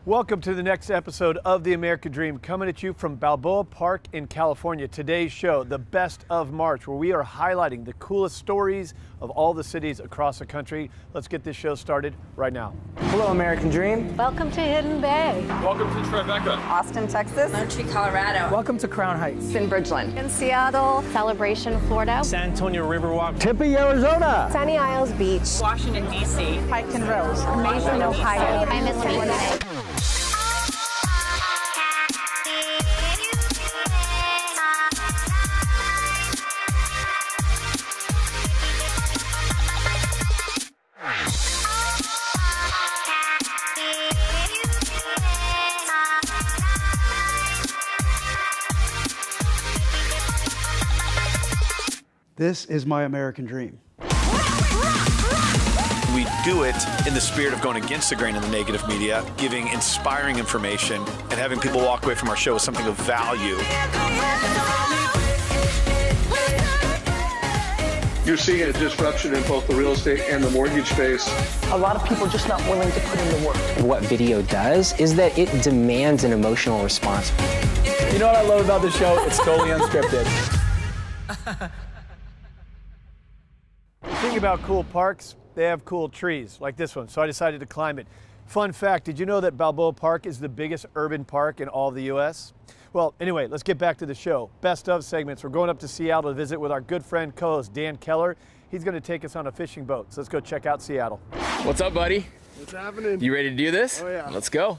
Welcome to the next episode of The American Dream, coming at you from Balboa Park in California. Today's show, the Best of March, where we are highlighting the coolest stories of all the cities across the country. Let's get this show started right now. Hello, American Dream. Welcome to Hidden Bay. Welcome to Tribeca. Austin, Texas. Montreal, Colorado. Welcome to Crown Heights. In Bridgeland. In Seattle. Celebration, Florida. San Antonio Riverwalk. Tempe, Arizona. Sunny Isles Beach. Washington, D.C. Pike and Rose. Mason, Ohio. I'm in Lindsey. This is my American dream. We do it in the spirit of going against the grain in the negative media, giving inspiring information, and having people walk away from our show with something of value. You're seeing a disruption in both the real estate and the mortgage space. A lot of people just not willing to put in the work. What video does is that it demands an emotional response. You know what I love about this show? It's totally unscripted. The thing about cool parks, they have cool trees, like this one, so I decided to climb it. Fun fact, did you know that Balboa Park is the biggest urban park in all of the U.S.? Well, anyway, let's get back to the show. Best of segments. We're going up to Seattle to visit with our good friend, co-host Dan Keller. He's going to take us on a fishing boat, so let's go check out Seattle. What's up, buddy? What's happening? You ready to do this? Oh, yeah. Let's go.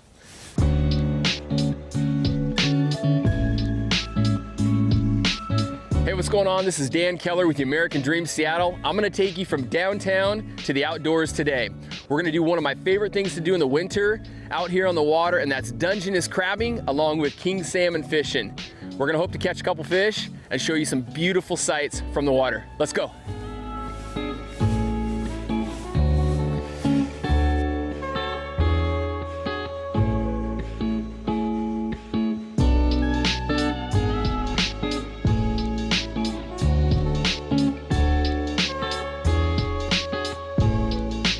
Hey, what's going on? This is Dan Keller with the American Dream Seattle. I'm gonna take you from downtown to the outdoors today. We're gonna do one of my favorite things to do in the winter out here on the water, and that's Dungeness crabbing along with king salmon fishing. We're gonna hope to catch a couple fish and show you some beautiful sights from the water. Let's go.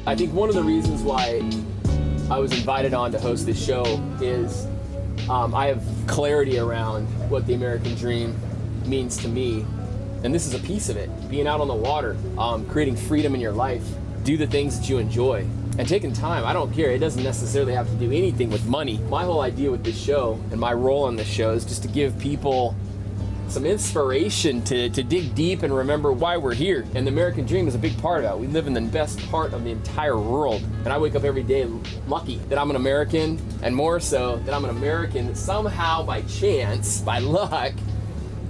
I think one of the reasons why I was invited on to host this show is I have clarity around what the American dream means to me. And this is a piece of it. Being out on the water, creating freedom in your life, do the things that you enjoy, and taking time. I don't care. It doesn't necessarily have to do anything with money. My whole idea with this show and my role on this show is just to give people some inspiration to dig deep and remember why we're here. And the American dream is a big part of that. We live in the best part of the entire world. And I wake up every day lucky that I'm an American, and more so that I'm an American that somehow by chance, by luck,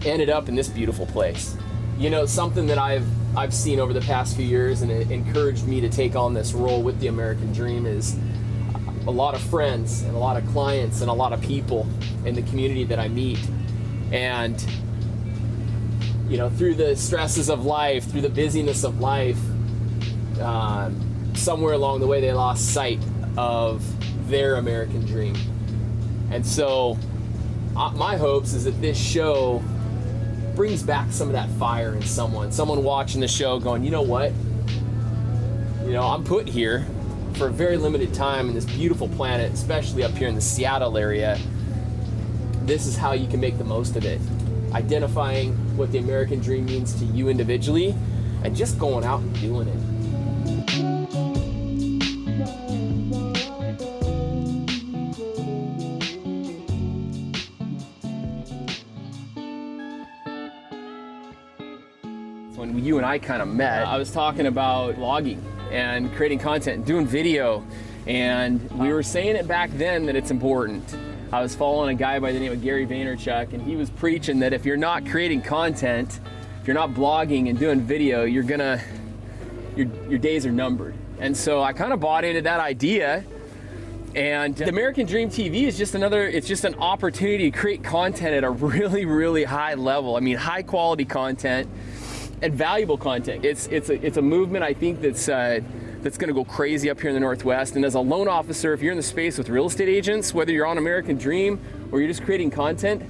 ended up in this beautiful place. You know, something that I've seen over the past few years, and it encouraged me to take on this role with the American dream, is a lot of friends and a lot of clients and a lot of people in the community that I meet. And you know, through the stresses of life, through the busyness of life, somewhere along the way they lost sight of their American dream. And so my hopes is that this show brings back some of that fire in someone watching the show going, you know what, you know, I'm put here for a very limited time in this beautiful planet, especially up here in the Seattle area. This is how you can make the most of it. Identifying what the American dream means to you individually, and just going out and doing it. When you and I kind of met, I was talking about vlogging and creating content, doing video, and we were saying it back then that it's important. I was following a guy by the name of Gary Vaynerchuk, and he was preaching that if you're not creating content, if you're not blogging and doing video, your days are numbered. And so I kind of bought into that idea. And the American Dream TV is just it's just an opportunity to create content at a really, really high level. I mean, high quality content and valuable content. It's a movement, I think, that's going to go crazy up here in the Northwest. And as a loan officer, if you're in the space with real estate agents, whether you're on American Dream or you're just creating content,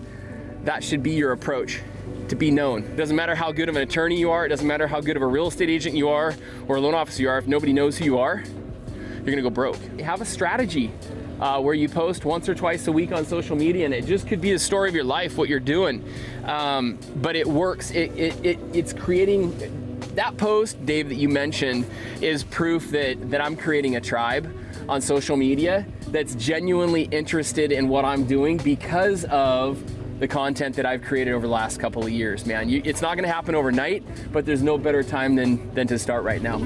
that should be your approach, to be known. It doesn't matter how good of an attorney you are, it doesn't matter how good of a real estate agent you are or a loan officer you are, if nobody knows who you are, you're gonna go broke. Have a strategy where you post once or twice a week on social media, and it just could be the story of your life, what you're doing. But it works. It's creating. That post, Dave, that you mentioned is proof that I'm creating a tribe on social media that's genuinely interested in what I'm doing because of the content that I've created over the last couple of years, man. It's not gonna happen overnight, but there's no better time than to start right now.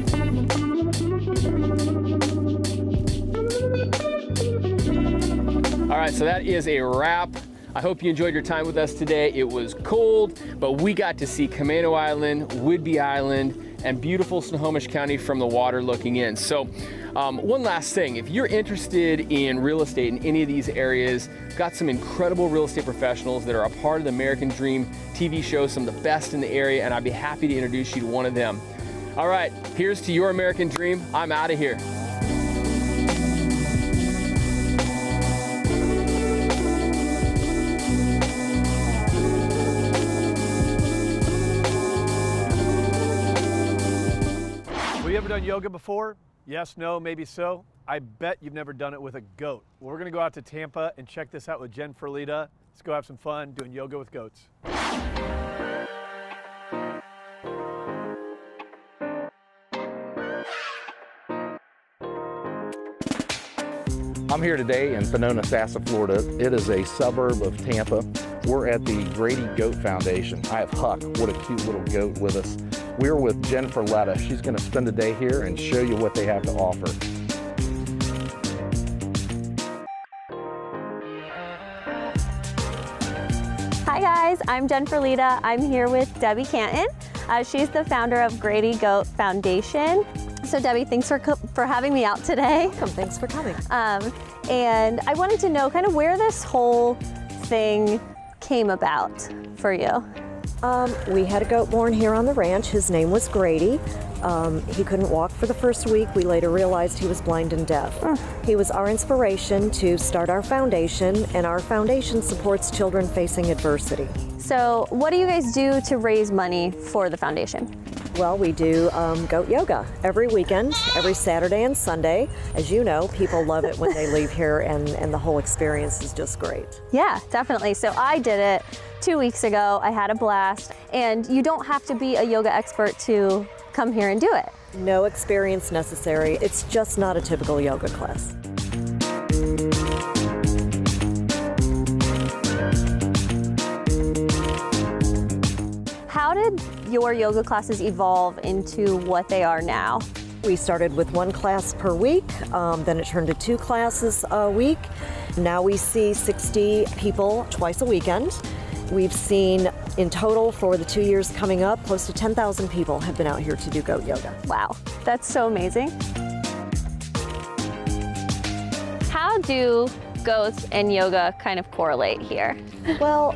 All right, so that is a wrap. I hope you enjoyed your time with us today. It was cold, but we got to see Camano Island, Whidbey Island, and beautiful Snohomish County from the water looking in. So one last thing, if you're interested in real estate in any of these areas, got some incredible real estate professionals that are a part of the American Dream TV show, some of the best in the area, and I'd be happy to introduce you to one of them. All right, here's to your American Dream. I'm out of here. Have you ever done yoga before? Yes, no, maybe so. I bet you've never done it with a goat. Well, we're gonna go out to Tampa and check this out with Jenn Ferlita. Let's go have some fun doing yoga with goats. I'm here today in Winona, Florida. It is a suburb of Tampa. We're at the Grady Goat Foundation. I have Huck, what a cute little goat with us. We're with Jenn Ferlita. She's gonna spend a day here and show you what they have to offer. Hi guys, I'm Jenn Ferlita. I'm here with Debbie Canton. She's the founder of Grady Goat Foundation. So Debbie, thanks for having me out today. Welcome, thanks for coming. And I wanted to know kind of where this whole thing came about for you. We had a goat born here on the ranch. His name was Grady. He couldn't walk for the first week. We later realized he was blind and deaf. He was our inspiration to start our foundation, and our foundation supports children facing adversity. So what do you guys do to raise money for the foundation? Well, we do goat yoga every weekend, every Saturday and Sunday. As you know, people love it when they leave here, and the whole experience is just great. Yeah, definitely. So I did it 2 weeks ago. I had a blast, and you don't have to be a yoga expert to come here and do it. No experience necessary. It's just not a typical yoga class. How did your yoga classes evolve into what they are now? We started with one class per week, then it turned to 2 classes a week. Now we see 60 people twice a weekend. We've seen in total for the 2 years coming up, close to 10,000 people have been out here to do goat yoga. Wow, that's so amazing. How do goats and yoga kind of correlate here? Well,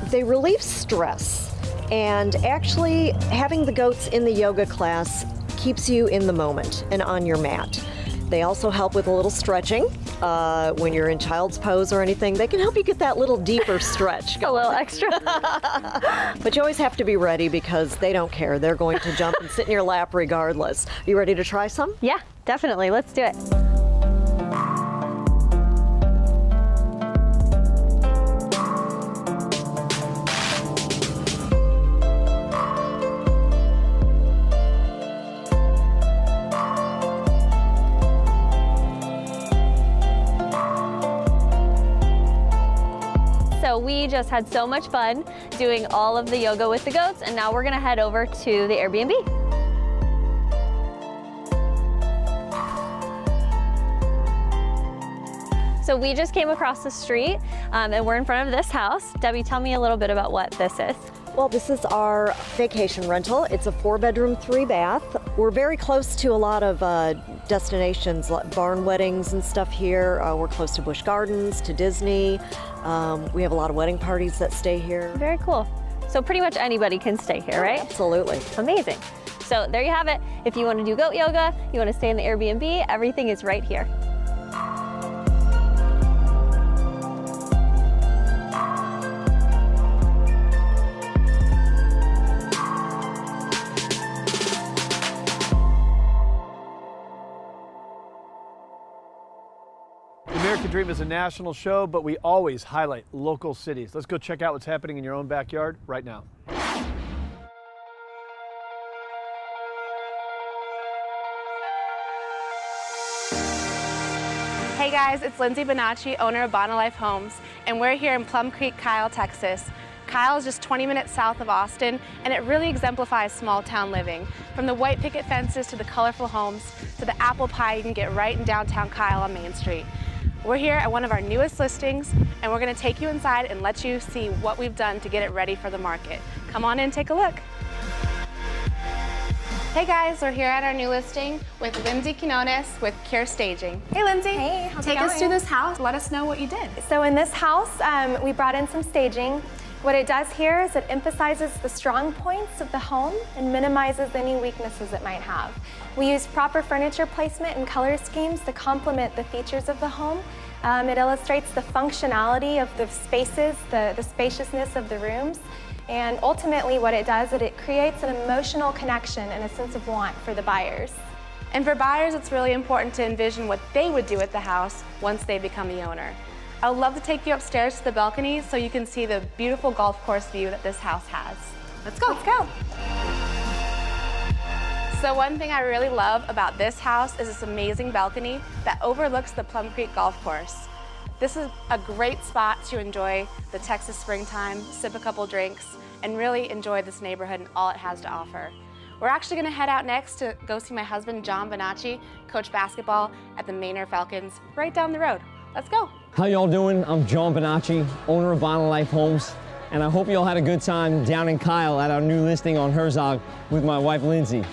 they relieve stress, and actually having the goats in the yoga class keeps you in the moment and on your mat. They also help with a little stretching. When you're in child's pose or anything, they can help you get that little deeper stretch going. A little extra. But you always have to be ready because they don't care. They're going to jump and sit in your lap regardless. You ready to try some? Yeah, definitely. Let's do it. So we just had so much fun doing all of the yoga with the goats, and now we're gonna head over to the Airbnb. So we just came across the street and we're in front of this house. Debbie, tell me a little bit about what this is. Well, this is our vacation rental. It's a 4-bedroom, 3-bath. We're very close to a lot of destinations, like barn weddings and stuff here. We're close to Busch Gardens, to Disney. We have a lot of wedding parties that stay here. Very cool. So pretty much anybody can stay here, right? Absolutely. Amazing. So there you have it. If you want to do goat yoga, you want to stay in the Airbnb, everything is right here. Dream is a national show, but we always highlight local cities. Let's go check out what's happening in your own backyard right now. Hey guys, it's Lindsay Bonacci, owner of Bonalife Homes, and we're here in Plum Creek, Kyle, Texas. Kyle is just 20 minutes south of Austin, and it really exemplifies small town living. From the white picket fences to the colorful homes to the apple pie you can get right in downtown Kyle on Main Street. We're here at one of our newest listings, and we're gonna take you inside and let you see what we've done to get it ready for the market. Come on in, take a look. Hey guys, we're here at our new listing with Lindsay Quinones with Cure Staging. Hey Lindsay. Hey, how's it Take us going? through this house. Let us know what you did. So in this house, we brought in some staging. What it does here is it emphasizes the strong points of the home and minimizes any weaknesses it might have. We use proper furniture placement and color schemes to complement the features of the home. It illustrates the functionality of the spaces, the spaciousness of the rooms. And ultimately what it does is it creates an emotional connection and a sense of want for the buyers. And for buyers, it's really important to envision what they would do at the house once they become the owner. I would love to take you upstairs to the balcony so you can see the beautiful golf course view that this house has. Let's go. Let's go. So one thing I really love about this house is this amazing balcony that overlooks the Plum Creek Golf Course. This is a great spot to enjoy the Texas springtime, sip a couple drinks, and really enjoy this neighborhood and all it has to offer. We're actually gonna head out next to go see my husband, John Bonacci, coach basketball at the Manor Falcons, right down the road. Let's go. How y'all doing? I'm John Bonacci, owner of Bonalife Homes, and I hope y'all had a good time down in Kyle at our new listing on Herzog with my wife, Lindsay.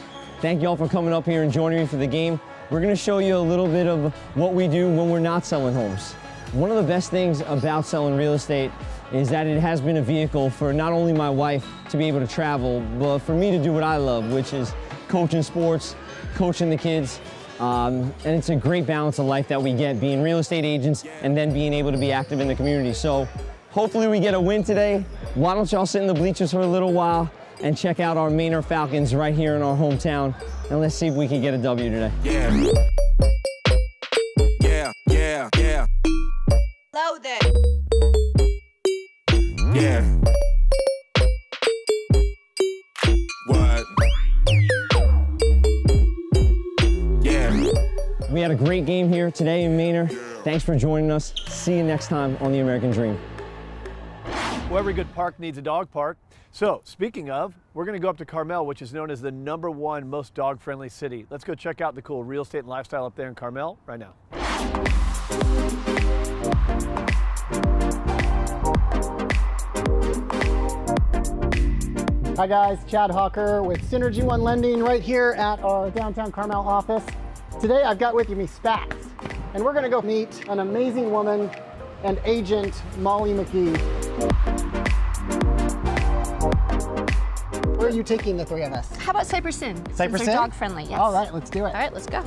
Thank y'all for coming up here and joining me for the game. We're gonna show you a little bit of what we do when we're not selling homes. One of the best things about selling real estate is that it has been a vehicle for not only my wife to be able to travel, but for me to do what I love, which is coaching sports, coaching the kids, and it's a great balance of life that we get being real estate agents and then being able to be active in the community. So hopefully we get a win today. Why don't y'all sit in the bleachers for a little while and check out our Manor Falcons right here in our hometown, and let's see if we can get a W today. Yeah. Yeah, yeah, yeah. Load that. Yeah. What? Yeah. We had a great game here today in Manor. Thanks for joining us. See you next time on The American Dream. Well, every good park needs a dog park. So, speaking of, we're going to go up to Carmel, which is known as the #1 most dog-friendly city. Let's go check out the cool real estate and lifestyle up there in Carmel right now. Hi guys, Chad Hawker with Synergy One Lending right here at our downtown Carmel office. Today I've got with me Spats, and we're going to go meet an amazing woman and agent, Molly McGee. Where are you taking the three of us? How about Cypress Inn? Cypress Since Inn? they're dog friendly, yes. All right, let's do it. All right, let's go.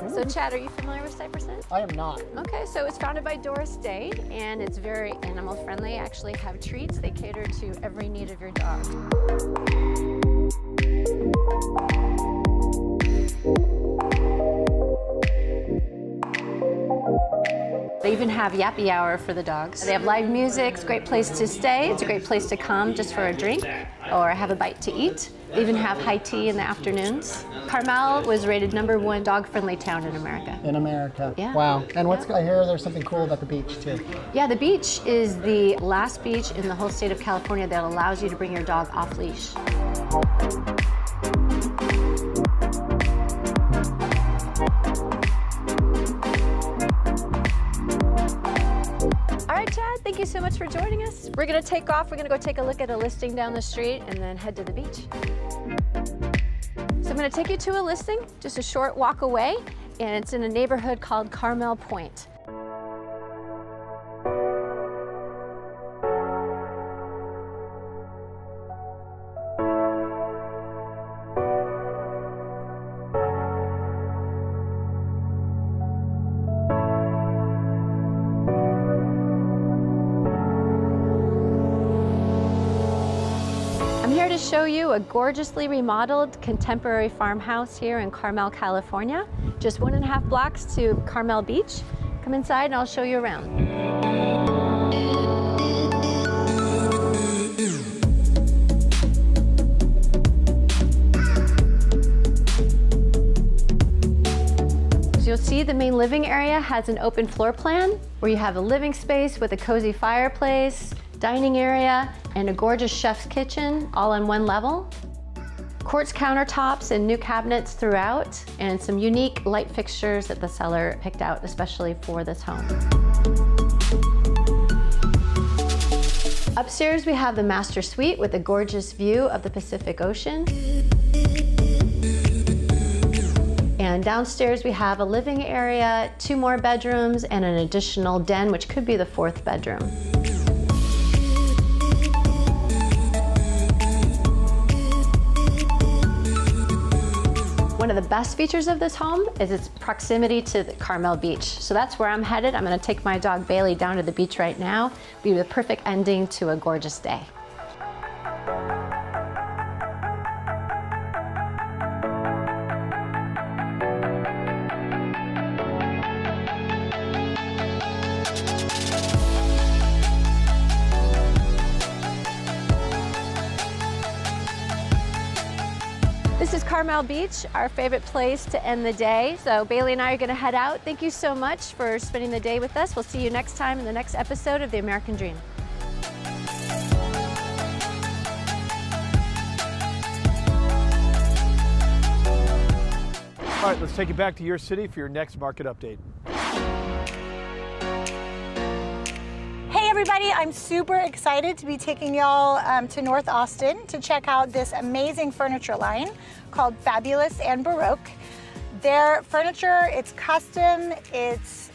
So Chad, are you familiar with Cypress Inn? I am not. Okay, so it's founded by Doris Day, and it's very animal friendly. Actually have treats. They cater to every need of your dog. They even have Yappy Hour for the dogs. They have live music. It's a great place to stay. It's a great place to come just for a drink or have a bite to eat. They even have high tea in the afternoons. Carmel was rated #1 dog-friendly town in America. In America. Yeah. Wow. And what's I hear there's something cool about the beach too. Yeah, the beach is the last beach in the whole state of California that allows you to bring your dog off leash. All right, Chad, thank you so much for joining us. We're gonna take off. We're gonna go take a look at a listing down the street and then head to the beach. So I'm gonna take you to a listing, just a short walk away, and it's in a neighborhood called Carmel Point. to show you a gorgeously remodeled contemporary farmhouse here in Carmel, California. Just 1.5 blocks to Carmel Beach. Come inside and I'll show you around. So you'll see the main living area has an open floor plan where you have a living space with a cozy fireplace, dining area, and a gorgeous chef's kitchen all on one level. Quartz countertops and new cabinets throughout, and some unique light fixtures that the seller picked out especially for this home. Upstairs we have the master suite with a gorgeous view of the Pacific Ocean. And downstairs we have a living area, 2 more bedrooms, and an additional den, which could be the 4th bedroom. One of the best features of this home is its proximity to the Carmel Beach. So that's where I'm headed. I'm gonna take my dog Bailey down to the beach right now. Be the perfect ending to a gorgeous day. This is Carmel Beach, our favorite place to end the day. So Bailey and I are gonna head out. Thank you so much for spending the day with us. We'll see you next time in the next episode of The American Dream. All right, let's take it back to your city for your next market update. Hey everybody, I'm super excited to be taking y'all to North Austin to check out this amazing furniture line called Fabulous and Baroque. Their furniture, it's custom, it's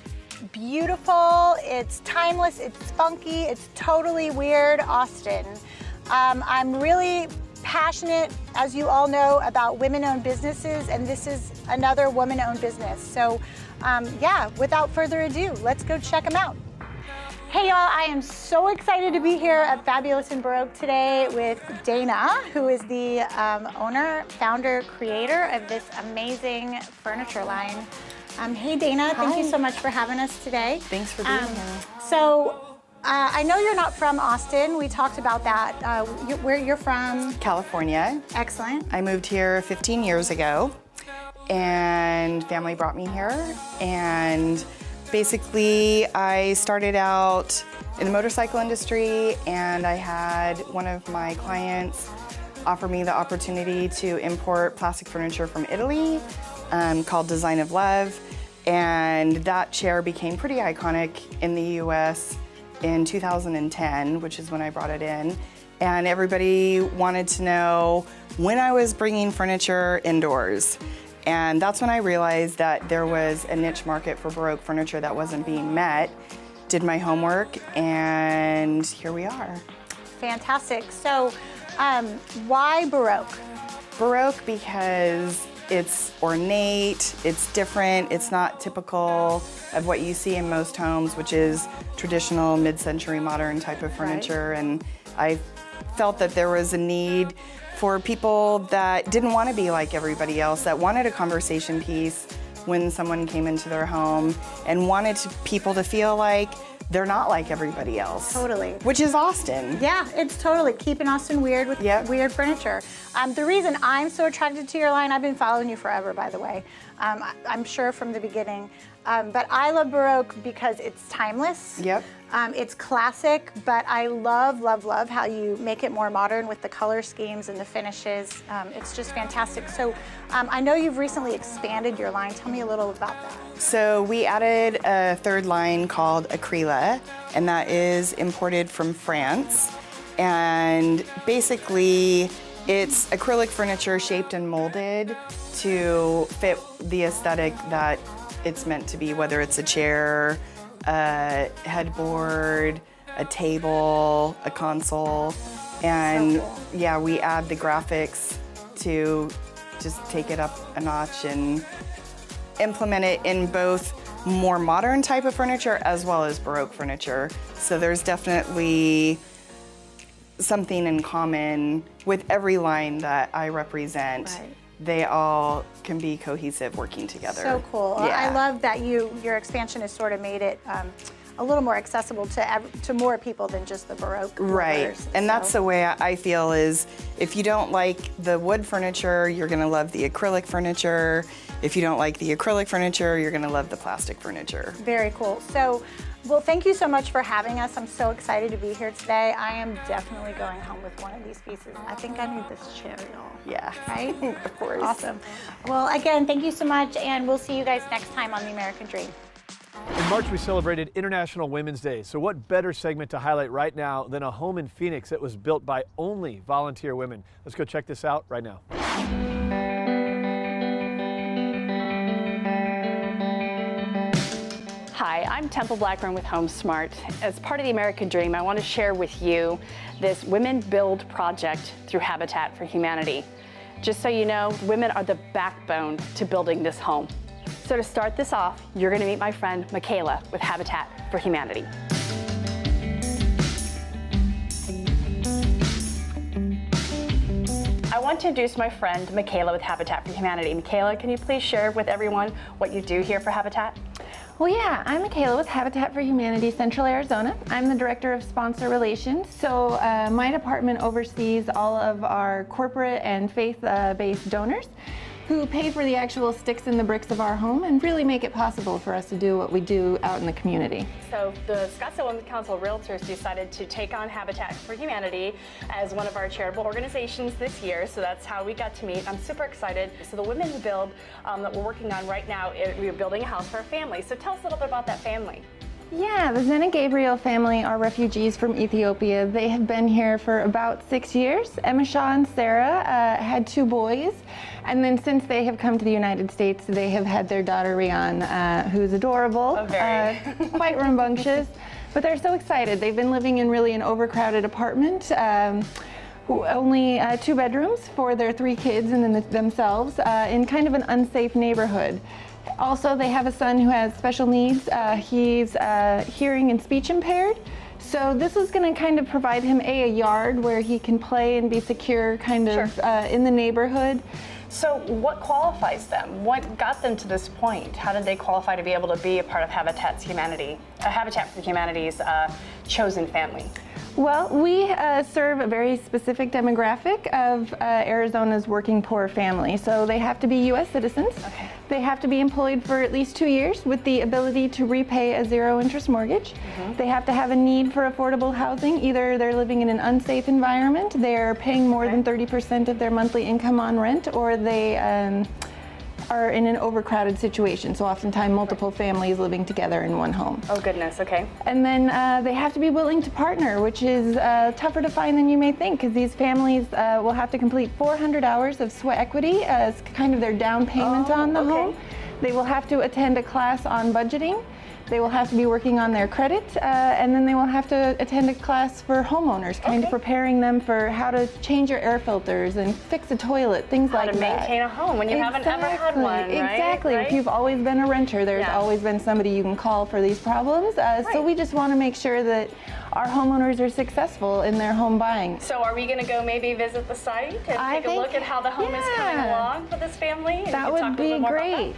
beautiful, it's timeless, it's funky, it's totally weird Austin. I'm really passionate, as you all know, about women-owned businesses, and this is another woman-owned business. So yeah, without further ado, let's go check them out. Hey y'all, I am so excited to be here at Fabulous and Baroque today with Dana, who is the owner, founder, creator of this amazing furniture line. Hey Dana, thank you so much for having us today. Thanks for being here. So, I know you're not from Austin. We talked about that. Where you're from? California. Excellent. I moved here 15 years ago, and family brought me here, and basically, I started out in the motorcycle industry, and I had one of my clients offer me the opportunity to import plastic furniture from Italy called Design of Love, and that chair became pretty iconic in the US in 2010, which is when I brought it in, and everybody wanted to know when I was bringing furniture indoors. And that's when I realized that there was a niche market for Baroque furniture that wasn't being met. Did my homework, and here we are. Fantastic. So, why Baroque? Baroque because it's ornate, it's different, it's not typical of what you see in most homes, which is traditional mid-century modern type of furniture. Right. And I felt that there was a need for people that didn't want to be like everybody else, that wanted a conversation piece when someone came into their home, and wanted people to feel like they're not like everybody else. Totally. Which is Austin. Yeah, it's totally keeping Austin weird with weird furniture. The reason I'm so attracted to your line, I've been following you forever, by the way. I'm sure from the beginning. But I love Baroque because it's timeless. Yep. It's classic, but I love, love, love how you make it more modern with the color schemes and the finishes. It's just fantastic. So I know you've recently expanded your line. Tell me a little about that. So we added a third line called Acryla, and that is imported from France. And basically, it's acrylic furniture shaped and molded to fit the aesthetic that it's meant to be, whether it's a chair, a headboard, a table, a console. And so cool. Yeah, we add the graphics to just take it up a notch and implement it in both more modern type of furniture as well as Baroque furniture. So there's definitely something in common with every line that I represent. Right. They all can be cohesive working together. So cool. Yeah. I love that your expansion has sort of made it a little more accessible to more people than just the Baroque Right, lovers. and that's So- the way I feel is if you don't like the wood furniture, you're gonna love the acrylic furniture. If you don't like the acrylic furniture, you're gonna love the plastic furniture. Very cool. So, well, thank you so much for having us. I'm so excited to be here today. I am definitely going home with one of these pieces. I think I need this chair, y'all. Yeah. Right? Of course. Awesome. Well, again, thank you so much, and we'll see you guys next time on The American Dream. In March, we celebrated International Women's Day. So what better segment to highlight right now than a home in Phoenix that was built by only volunteer women? Let's go check this out right now. Hi, I'm Temple Blackburn with HomeSmart. As part of the American Dream, I want to share with you this Women Build project through Habitat for Humanity. Just so you know, women are the backbone to building this home. So to start this off, you're going to meet my friend Micaela with Habitat for Humanity. I want to introduce my friend Micaela with Habitat for Humanity. Micaela, can you please share with everyone what you do here for Habitat? Well, yeah, I'm Micaela with Habitat for Humanity Central Arizona. I'm the Director of Sponsor Relations. So my department oversees all of our corporate and faith-based donors who pay for the actual sticks and the bricks of our home and really make it possible for us to do what we do out in the community. So the Scottsdale Women's Council of Realtors decided to take on Habitat for Humanity as one of our charitable organizations this year, so that's how we got to meet. I'm super excited. So the Women's Build that we're working on right now, we're building a house for a family. So tell us a little bit about that family. Yeah, the Zen and Gabriel family are refugees from Ethiopia. They have been here for about 6 years. Emma Shaw and Sarah had 2 boys, and then since they have come to the United States, they have had their daughter Rian, who's adorable, quite rambunctious, but they're so excited. They've been living in really an overcrowded apartment. Only 2 bedrooms for their 3 kids and then themselves in kind of an unsafe neighborhood. Also, they have a son who has special needs. He's hearing and speech impaired. So this is going to kind of provide him a yard where he can play and be secure kind of in the neighborhood. So what qualifies them? What got them to this point? How did they qualify to be able to be a part of Habitat for Humanity's chosen family? Well, we serve a very specific demographic of Arizona's working poor family. So they have to be U.S. citizens. Okay. They have to be employed for at least 2 years with the ability to repay a zero-interest mortgage. Mm-hmm. They have to have a need for affordable housing. Either they're living in an unsafe environment, they're paying more than 30% of their monthly income on rent, or they are in an overcrowded situation, so oftentimes multiple families living together in one home. Oh goodness, okay. And then they have to be willing to partner, which is tougher to find than you may think, because these families will have to complete 400 hours of sweat equity as kind of their down payment on the home. They will have to attend a class on budgeting. They will have to be working on their credit, and then they will have to attend a class for homeowners, kind of preparing them for how to change your air filters and fix a toilet, things like that. How to maintain a home when you haven't ever had one, right? Exactly. Right? If you've always been a renter, there's always been somebody you can call for these problems. So we just want to make sure that our homeowners are successful in their home buying. So are we going to go maybe visit the site and take a look at how the home is coming along for this family? That would be great.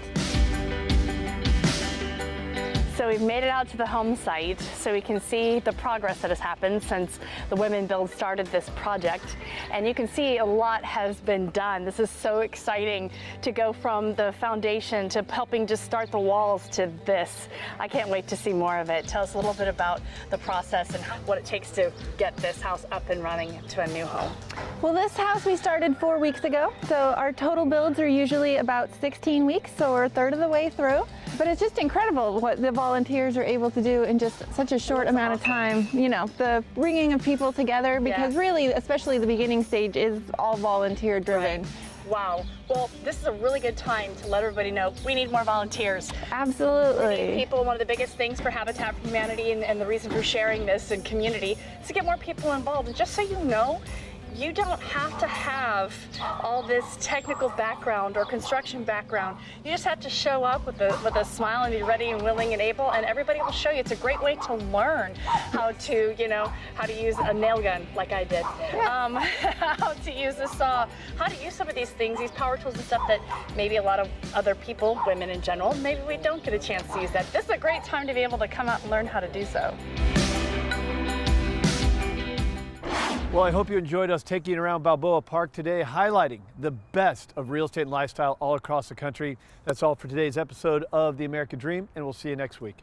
So we've made it out to the home site so we can see the progress that has happened since the Women Build started this project. And you can see a lot has been done. This is so exciting to go from the foundation to helping just start the walls to this. I can't wait to see more of it. Tell us a little bit about the process and what it takes to get this house up and running to a new home. Well, this house we started 4 weeks ago. So our total builds are usually about 16 weeks, so we're a third of the way through. But it's just incredible what the volunteers are able to do in just such a short amount of time. You know, the bringing of people together, because really, especially the beginning stage, is all volunteer driven. Right. Wow. Well, this is a really good time to let everybody know we need more volunteers. Absolutely. We need people. One of the biggest things for Habitat for Humanity and the reason for sharing this in community is to get more people involved. And just so you know, you don't have to have all this technical background or construction background. You just have to show up with a smile and be ready and willing and able, and everybody will show you. It's a great way to learn how to, you know, how to use a nail gun like I did, how to use a saw, how to use some of these things, these power tools and stuff that maybe a lot of other people, women in general, maybe we don't get a chance to use that. This is a great time to be able to come out and learn how to do so. Well, I hope you enjoyed us taking you around Balboa Park today, highlighting the best of real estate and lifestyle all across the country. That's all for today's episode of The American Dream, and we'll see you next week.